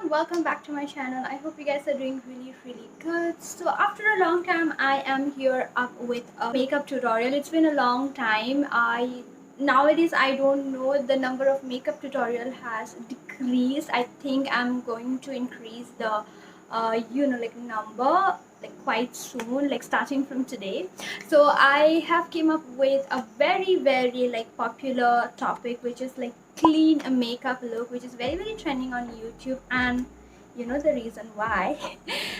everyone, welcome back to my channel. I hope you guys are doing really good. So after a long time I am here up with a makeup tutorial. It's been a long time. Nowadays I don't know, the number of makeup tutorial has decreased. I think I'm going to increase the number like quite soon, like starting from today. So I have came up with a very like popular topic, which is like clean a makeup look, which is very trending on YouTube, and you know the reason why.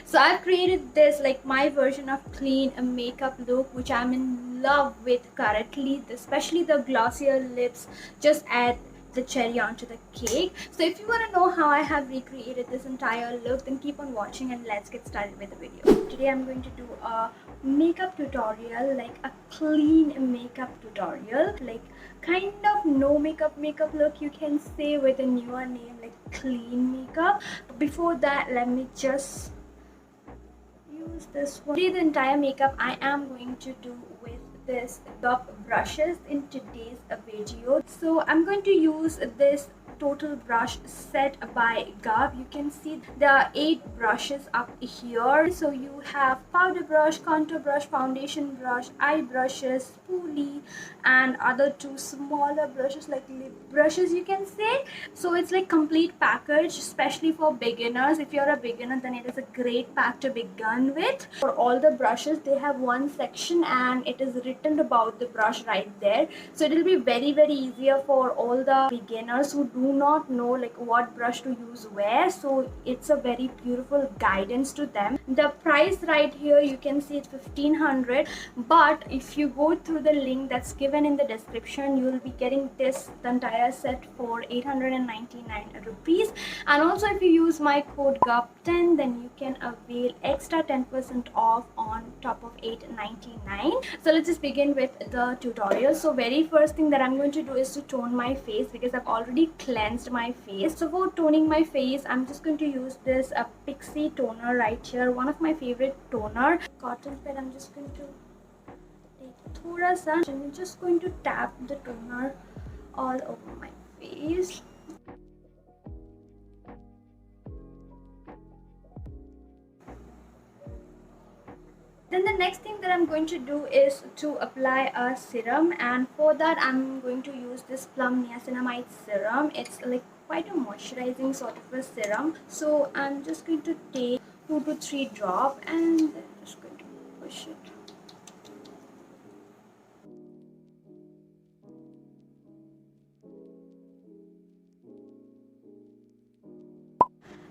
So I've created this like my version of clean a makeup look, which I'm in love with currently, especially the glossier lips just add the cherry onto the cake. So if you want to know how I have recreated this entire look, then keep on watching and let's get started with the video. Today I'm going to do a makeup tutorial, like a clean makeup tutorial, like kind of no makeup look, you can say, with a newer name like clean makeup. But before that, let me just use this one. Today the entire makeup I am going to do with this GUBB brushes in today's video. So I'm going to use this total brush set by GUBB. You can see there are 8 brushes up here. So you have powder brush, contour brush, foundation brush, eye brushes, spoolie, and other 2 smaller brushes like lip brushes, you can say. So it's like complete package, especially for beginners. If you're a beginner, then it is a great pack to begin with. For all the brushes, they have one section and it is written about the brush right there. So it will be very easier for all the beginners who do not know like what brush to use where. So it's a very beautiful guidance to them. The price right here, you can see it's 1500, but if you go through the link that's given in the description, you will be getting the entire set for 899 rupees. And also if you use my code GUBB10, then you can avail extra 10% off on top of 899. So let's just begin with the tutorial. So very first thing that I'm going to do is to tone my face, because I've already cleansed my face. So for toning my face, I'm just going to use this Pixie toner right here, one of my favorite toner. Cotton pad, I'm just going to take thoda sa, and I'm just going to tap the toner all over my face. Then the next thing that I'm going to do is to apply a serum, and for that I'm going to use this Plum Cinnamite serum. It's like quite a moisturizing sort of a serum. So I'm just going to take 2 to 3 drops and then just going to push it.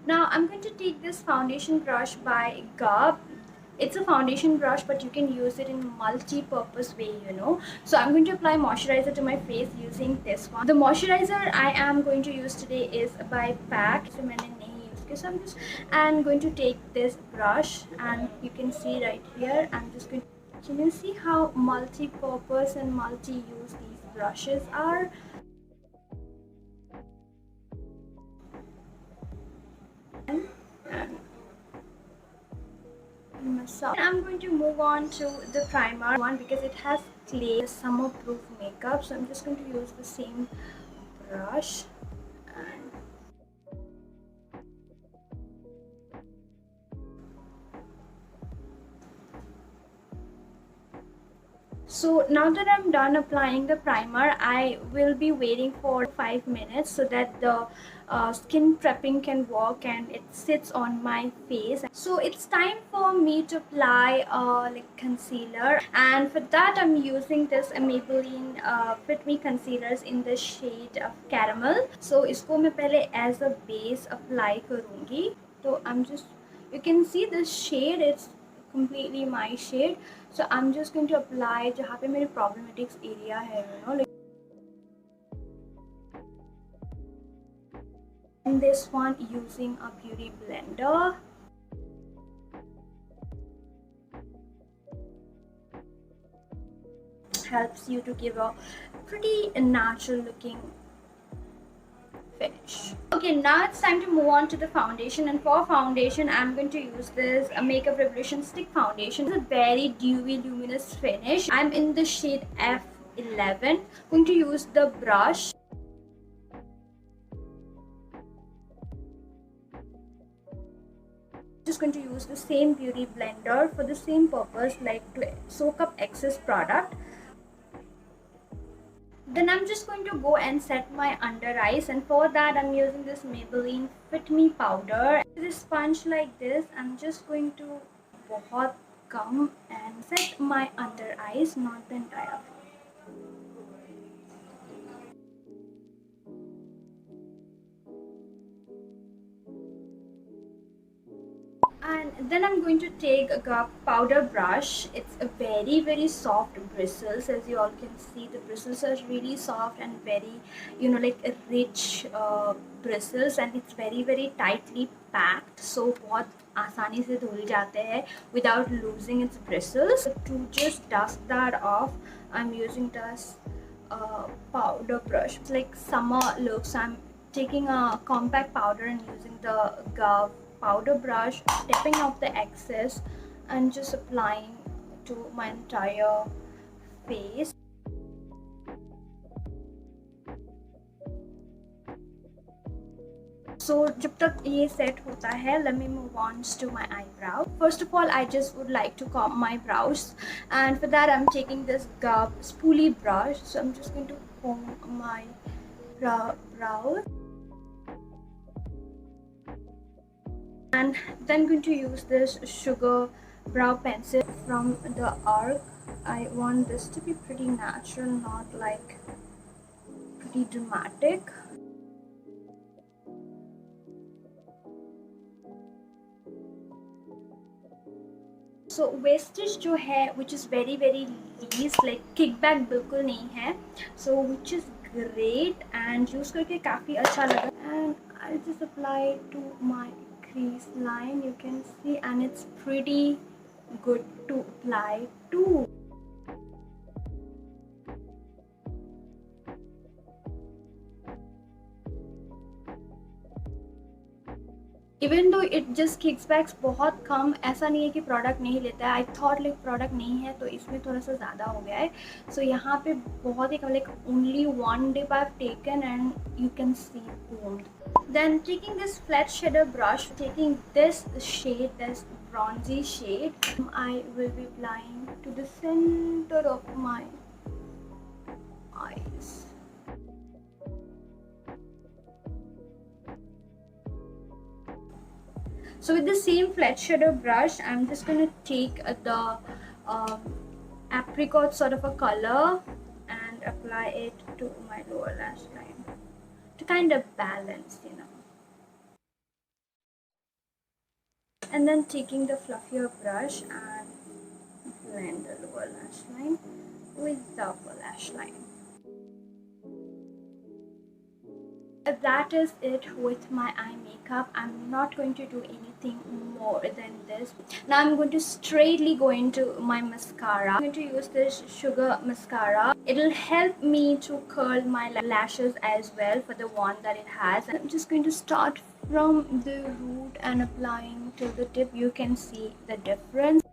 Now I'm going to take this foundation brush by GUBB. It's a foundation brush, but you can use it in multi-purpose way, you know. So I'm going to apply moisturizer to my face using this one. The moisturizer I am going to use today is by PAC. So I'm just going to take this brush, and you can see right here, I'm just going to, you can see how multi-purpose and multi-use these brushes are. And I'm going to move on to the primer one, because it has clay summer proof makeup. So I'm just going to use the same brush. So now that I'm done applying the primer, I will be waiting for 5 minutes so that the skin prepping can work and it sits on my face. So it's time for me to apply like concealer, and for that I'm using this Maybelline Fit Me concealers in the shade of caramel. So isko मैं पहले as a base apply करूँगी. So I'm just, you can see this shade, it's completely my shade. So I'm just going to apply जहाँ पे मेरी problematic area है, you know, like in this one using a beauty blender. Helps you to give a pretty natural looking finish. Okay, now it's time to move on to the foundation, and for foundation I'm going to use this Makeup Revolution stick foundation. It's a very dewy luminous finish. I'm in the shade F11. Going to use the brush Just going to use the same beauty blender for the same purpose, like to soak up excess product. Then I'm just going to go and set my under eyes, and for that I'm using this Maybelline Fit Me powder. With a sponge like this, I'm just going to बहुत कम and set my under eyes, not the entire. And then I'm going to take a GUBB powder brush. It's a very soft bristles. As you all can see, the bristles are really soft and very, like a rich bristles, and it's very tightly packed. So बहुत आसानी से धुल जाते हैं without losing its bristles. To just dust that off, I'm using this powder brush. It's like summer looks. I'm taking a compact powder and using the GUBB powder brush, tapping off the excess and just applying to my entire face. So जब तक ये set होता है, let me move on to my eyebrow. First of all, I just would like to comb my brows, and for that I'm taking this GUBB spoolie brush. So I'm just going to comb my brows. And then I'm going to use this sugar brow pencil from the arc. I want this to be pretty natural, not like pretty dramatic. So wastage जो है, which is very least, like kickback बिल्कुल नहीं है, so which is great and use करके काफ़ी अच्छा लगा. And I'll just apply it to my crease line, you can see, and it's pretty good to apply too. Even though it just kicks back बहुत कम, ऐसा नहीं है कि product नहीं लेता है. आई थॉट लाइक प्रोडक्ट नहीं है तो इसमें थोड़ा सा ज़्यादा हो गया है. सो यहाँ पे बहुत ही कम, like only 1 dip I've taken and you can see boom. Then taking this flat shader brush, taking this shade, this bronzy shade, I will be applying to the center of my eyes. So with the same flat shader brush, I'm just going to take the apricot sort of a color and apply it to my lower lash line to kind of balance, And then taking the fluffier brush and blend the lower lash line with the upper lash line. That is it with my eye makeup. I'm not going to do anything more than this. Now I'm going to straightly go into my mascara. I'm going to use this sugar mascara. It'll help me to curl my lashes as well for the one that it has. And I'm just going to start from the root and applying till the tip. You can see the difference.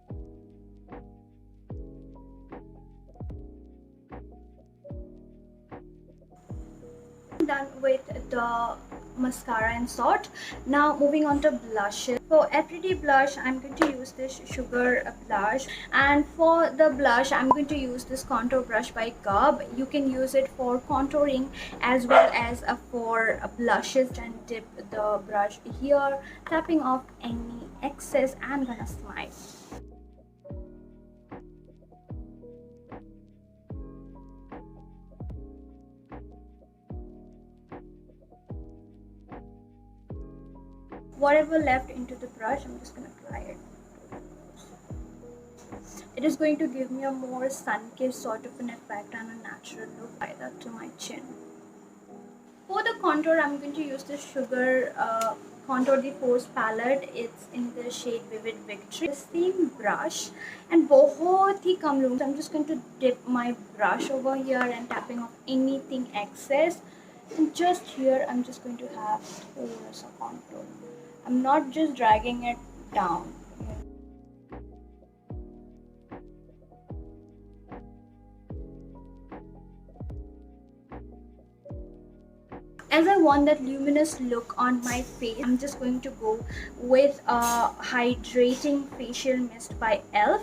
Done with the mascara and sort. Now moving on to blushes. For everyday blush, I'm going to use this sugar blush, and for the blush I'm going to use this contour brush by GUBB. You can use it for contouring as well as for blushes, and dip the brush here, tapping off any excess. I'm gonna smile. Whatever left into the brush, I'm just going to apply it. It is going to give me a more sun-kissed sort of an effect and a natural look. Apply that to my chin. For the contour, I'm going to use the Sugar Contour the Force palette. It's in the shade Vivid Victory. The same brush and बहुत ही कम लूँगी. I'm just going to dip my brush over here and tapping off anything excess. And just here, I'm just going to have थोड़ा सा contour. I'm not just dragging it down. As I want that luminous look on my face, I'm just going to go with a hydrating facial mist by ELF.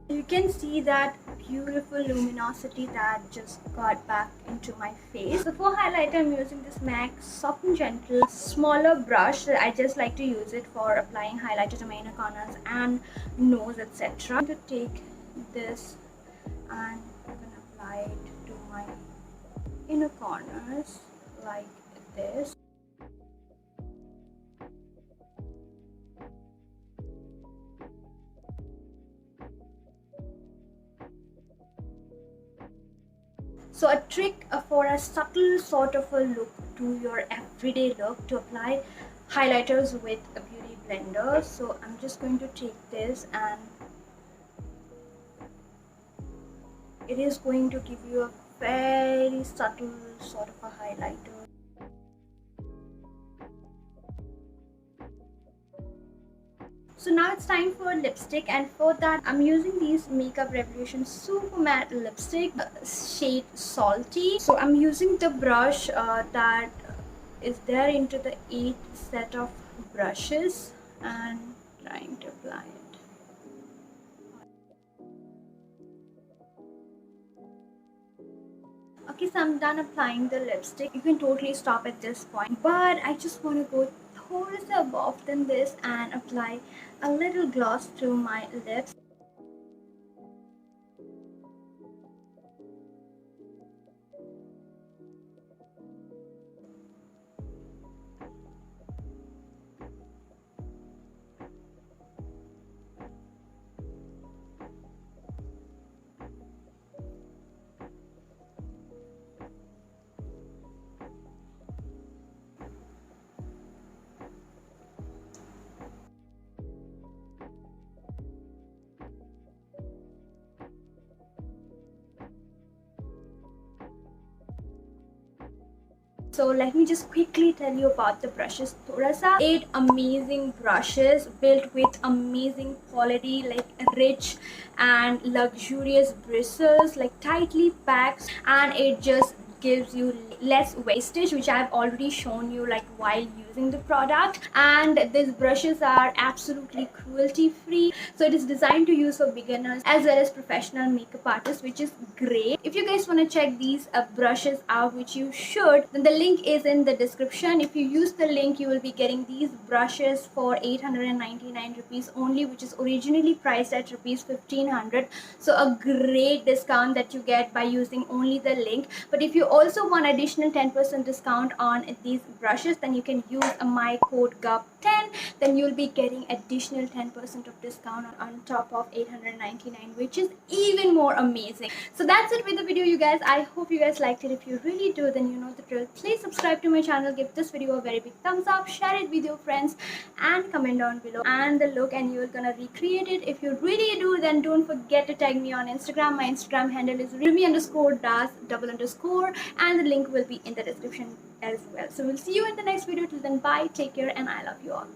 You can see that beautiful luminosity that just got back into my face. So for highlighter, I'm using this MAC Soft and Gentle smaller brush. I just like to use it for applying highlighter to my inner corners and nose, etc. I'm going to take this and I'm going to apply it to my inner corners like this. So a trick for a subtle sort of a look to your everyday look, to apply highlighters with a beauty blender. So I'm just going to take this, and it is going to give you a very subtle sort of a highlighter. So now it's time for lipstick, and for that I'm using these Makeup Revolution Super Matte Lipstick, shade Salty. So I'm using the brush that is there into the 8 set of brushes and trying to apply it. Okay, so I'm done applying the lipstick. You can totally stop at this point, but I just want to go thoroughly above than this and apply a little gloss to my lips. So let me just quickly tell you about the brushes. Thoda sa 8 amazing brushes built with amazing quality, like rich and luxurious bristles, like tightly packed, and it just gives you less wastage, which I've already shown you like while using the product. And these brushes are absolutely cruelty free, so it is designed to use for beginners as well as professional makeup artists, which is great. If you guys want to check these brushes out, which you should, then the link is in the description. If you use the link, you will be getting these brushes for 899 rupees only, which is originally priced at rupees 1500. So a great discount that you get by using only the link. But if you also want additional 10% discount on these brushes, then you can use my code GUBB10. Then you'll be getting additional 10% of discount on top of 899, which is even more amazing. So that's it with the video, you guys. I hope you guys liked it. If you really do, then you know the drill. Please subscribe to my channel, give this video a very big thumbs up, share it with your friends, and comment down below and the look, and you're gonna recreate it. If you really do, then don't forget to tag me on Instagram. My Instagram handle is Rimi_das_, and the link will be in the description as well. So we'll see you in the next video. Till then, bye, take care, and I love you all.